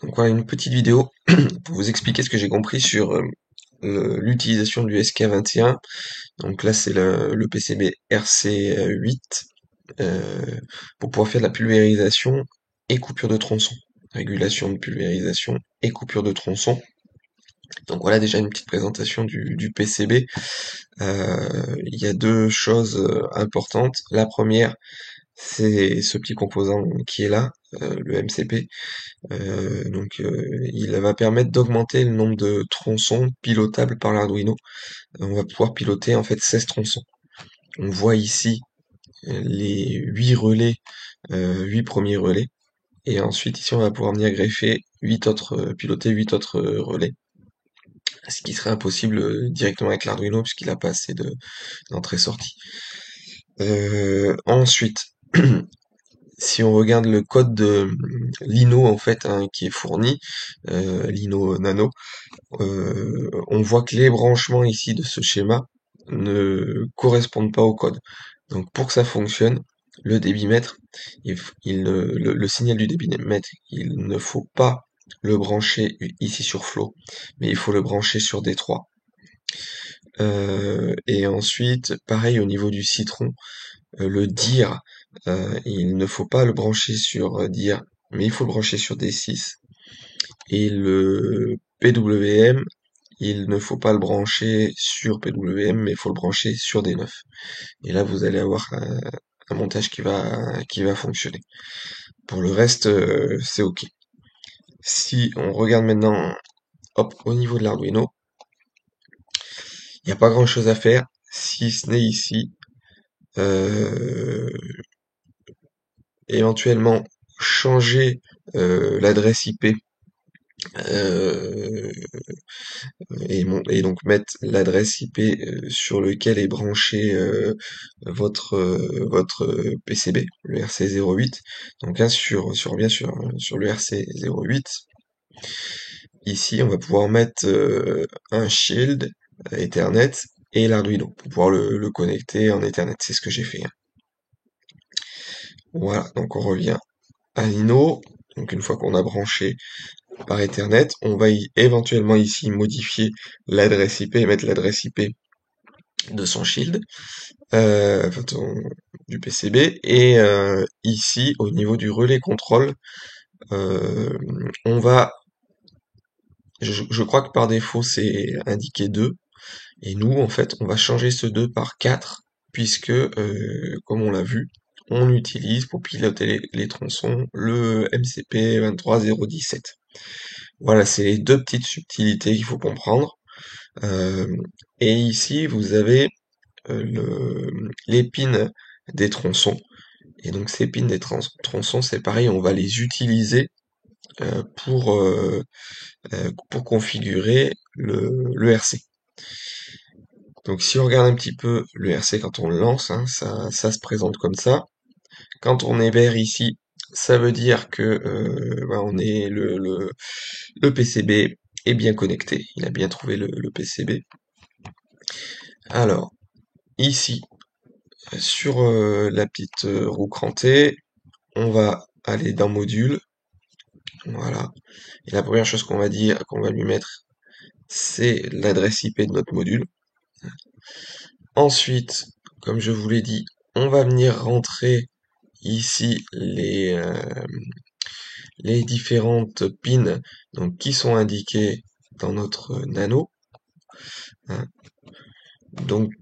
Donc voilà une petite vidéo pour vous expliquer ce que j'ai compris sur l'utilisation du SK21. Donc là c'est le PCB RC8 pour pouvoir faire de la pulvérisation et coupure de tronçon. Régulation de pulvérisation et coupure de tronçon. Donc voilà déjà une petite présentation du PCB. Il y a deux choses importantes. La première, c'est ce petit composant qui est là, le MCP. Il va permettre d'augmenter le nombre de tronçons pilotables par l'Arduino. On va pouvoir piloter en fait 16 tronçons. On voit ici les 8 relais, 8 premiers relais. Et ensuite ici on va pouvoir venir greffer 8 autres, piloter 8 autres relais. Ce qui serait impossible directement avec l'Arduino puisqu'il n'a pas assez d'entrée-sortie. Ensuite, si on regarde le code de Lino en fait qui est fourni, Lino Nano, on voit que les branchements ici de ce schéma ne correspondent pas au code. Donc pour que ça fonctionne, le débitmètre, le signal du débitmètre, il ne faut pas le brancher ici sur flow, mais il faut le brancher sur D3. Et ensuite, pareil au niveau du citron, le dir, il ne faut pas le brancher sur dir, mais il faut le brancher sur D6. Et le PWM, il ne faut pas le brancher sur PWM, mais il faut le brancher sur D9. Et là, vous allez avoir un montage qui va fonctionner. Pour le reste, c'est OK. Si on regarde maintenant, hop, au niveau de l'Arduino, il n'y a pas grand-chose à faire, si ce n'est ici, euh, éventuellement changer l'adresse IP euh, et donc mettre l'adresse IP sur lequel est branché votre PCB, le RC08. Donc là bien sur le RC08. Ici, on va pouvoir mettre un shield Ethernet et l'Arduino pour pouvoir le connecter en Ethernet. C'est ce que j'ai fait, hein. Voilà, donc on revient à Lino. Donc une fois qu'on a branché par Ethernet, on va éventuellement ici modifier l'adresse IP et mettre l'adresse IP de son shield, du PCB. Et ici, au niveau du relais contrôle, euh, on va, je crois que par défaut c'est indiqué 2, et nous en fait on va changer ce 2 par 4, puisque comme on l'a vu, on utilise pour piloter les tronçons le MCP 23017. Voilà, c'est les deux petites subtilités qu'il faut comprendre. Euh, et ici, vous avez les pins des tronçons. Et donc ces pins des tronçons, c'est pareil, on va les utiliser euh, pour, euh, pour configurer le RC. Donc si on regarde un petit peu le RC quand on le lance, hein, ça se présente comme ça. Quand on est vert ici, ça veut dire que on est le PCB est bien connecté, il a bien trouvé le PCB. Alors, ici, sur la petite roue crantée, on va aller dans module, voilà. Et la première chose qu'on va dire, qu'on va lui mettre, c'est l'adresse IP de notre module. Ensuite, comme je vous l'ai dit, on va venir rentrer ici les différentes pins donc, qui sont indiquées dans notre nano, hein. Donc,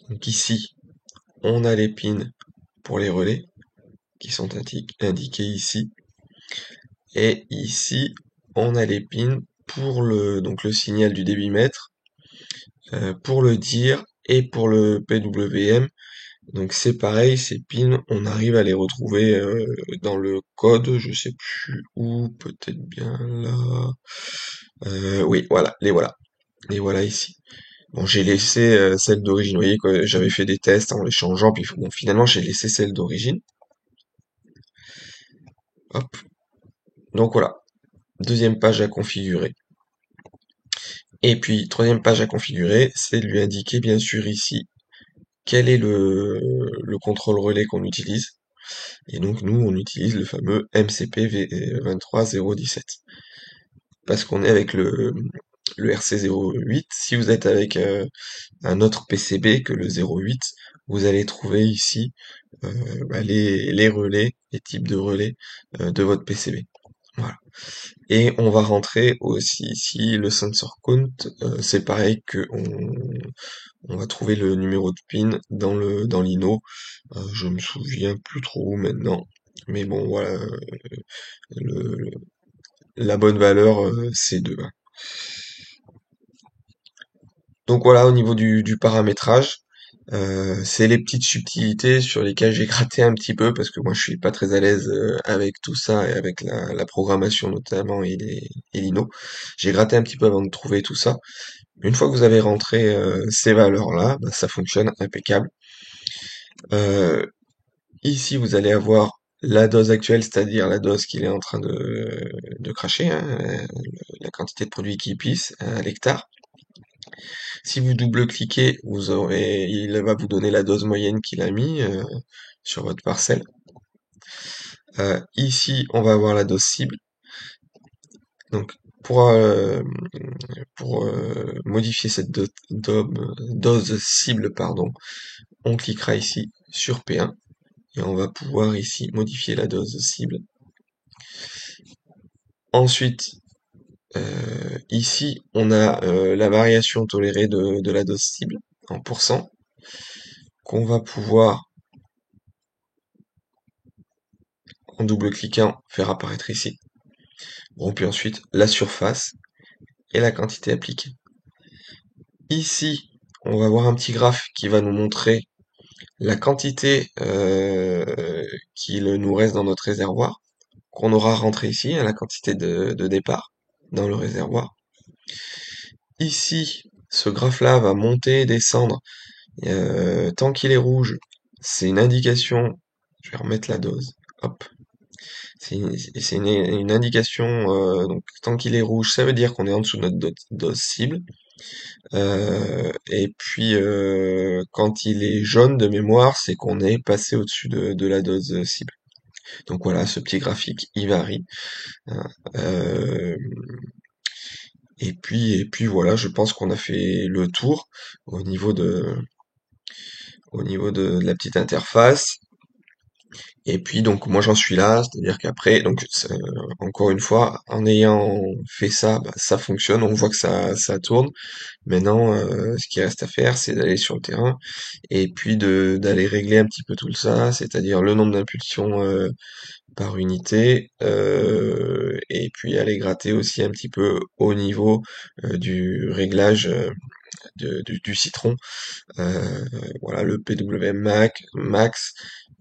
donc ici, on a les pins pour les relais qui sont indiqués ici. Et ici, on a les pins pour donc le signal du débitmètre, pour le dir et pour le PWM. Donc c'est pareil, ces pins, on arrive à les retrouver dans le code, je sais plus où, peut-être bien là. Oui, voilà, les voilà. Les voilà ici. Bon, j'ai laissé celle d'origine, vous voyez que j'avais fait des tests en les changeant, puis bon, finalement j'ai laissé celle d'origine. Hop. Donc voilà, deuxième page à configurer. Et puis, troisième page à configurer, c'est de lui indiquer bien sûr ici quel est le contrôle relais qu'on utilise. Et donc nous, on utilise le fameux MCP 23017. Parce qu'on est avec le RC08. Si vous êtes avec un autre PCB que le 08, vous allez trouver ici les relais, les types de relais de votre PCB. Voilà. Et on va rentrer aussi ici le sensor count, c'est pareil que on va trouver le numéro de pin dans l'INO. Je me souviens plus trop où maintenant. Mais bon voilà, le- la bonne valeur c'est 2. Donc voilà au niveau du paramétrage. C'est les petites subtilités sur lesquelles j'ai gratté un petit peu parce que moi je suis pas très à l'aise avec tout ça et avec la programmation notamment et l'INO. J'ai gratté un petit peu avant de trouver tout ça. Une fois que vous avez rentré ces valeurs-là, bah, ça fonctionne impeccable. Euh, Ici vous allez avoir la dose actuelle, c'est-à-dire la dose qu'il est en train de cracher, hein, la quantité de produit qui pisse à l'hectare. Si vous double-cliquez, il va vous donner la dose moyenne qu'il a mis sur votre parcelle. Ici, on va avoir la dose cible. Donc, pour, euh, pour modifier cette dose cible, pardon, on cliquera ici sur P1 et on va pouvoir ici modifier la dose cible. Ensuite, ici, on a la variation tolérée de la dose cible en pourcent qu'on va pouvoir, en double-cliquant, faire apparaître ici. Bon, puis ensuite, la surface et la quantité appliquée. Ici, on va voir un petit graphe qui va nous montrer la quantité qu'il nous reste dans notre réservoir, qu'on aura rentré ici, hein, la quantité de départ dans le réservoir. Ici, ce graphe-là va monter et descendre. Tant qu'il est rouge, c'est une indication. Je vais remettre la dose. Hop. C'est une indication. Donc, tant qu'il est rouge, ça veut dire qu'on est en dessous de notre dose cible. Et puis quand il est jaune de mémoire, c'est qu'on est passé au-dessus de la dose cible. Donc voilà, ce petit graphique, il varie, hein. Euh, et puis voilà, je pense qu'on a fait le tour au niveau de la petite interface. Et puis donc moi j'en suis là, c'est-à-dire qu'après, donc encore une fois, en ayant fait ça, bah, ça fonctionne, on voit que ça tourne. Maintenant, ce qui reste à faire, c'est d'aller sur le terrain et puis d'aller régler un petit peu tout ça, c'est-à-dire le nombre d'impulsions par unité, et puis aller gratter aussi un petit peu au niveau du réglage du citron. Euh, voilà, le PWM max,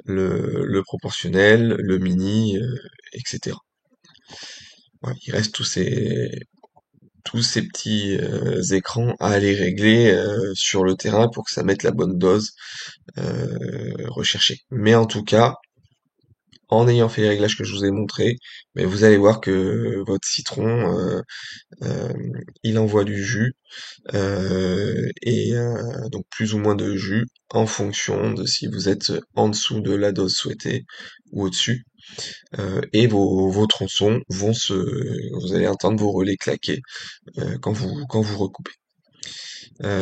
le proportionnel, le mini, etc. Voilà, il reste tous ces petits écrans à aller régler sur le terrain pour que ça mette la bonne dose recherchée. Mais en tout cas, en ayant fait les réglages que je vous ai montrés, mais vous allez voir que votre citron, euh, il envoie du jus, et donc plus ou moins de jus en fonction de si vous êtes en dessous de la dose souhaitée ou au-dessus. Et vos tronçons vous allez entendre vos relais claquer quand vous recoupez.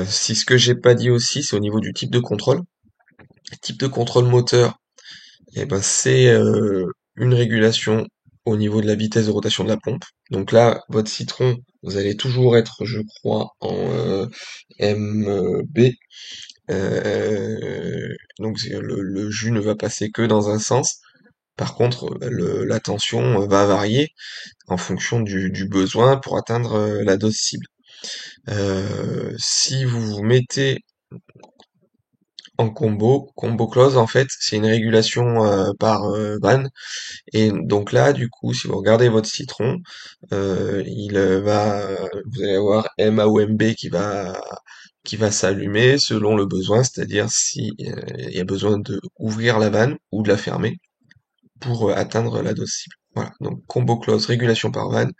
Si ce que j'ai pas dit aussi, c'est au niveau du type de contrôle. Type de contrôle moteur, eh ben c'est une régulation au niveau de la vitesse de rotation de la pompe. Donc là, votre citron, vous allez toujours être, je crois, en MB. Donc le jus ne va passer que dans un sens. Par contre, la tension va varier en fonction du besoin pour atteindre la dose cible. Si vous vous mettez en combo close en fait, c'est une régulation par vanne. Et donc là, du coup, si vous regardez votre citron, vous allez avoir MA ou MB qui va s'allumer selon le besoin, c'est-à-dire si il y a besoin de ouvrir la vanne ou de la fermer pour atteindre la dose cible. Voilà, donc combo close, régulation par vanne,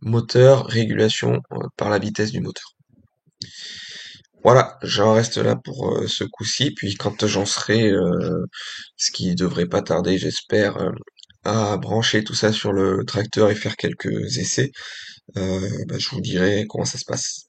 moteur, régulation par la vitesse du moteur. Voilà, j'en reste là pour ce coup-ci, puis quand j'en serai, ce qui devrait pas tarder, j'espère, à brancher tout ça sur le tracteur et faire quelques essais, bah, je vous dirai comment ça se passe.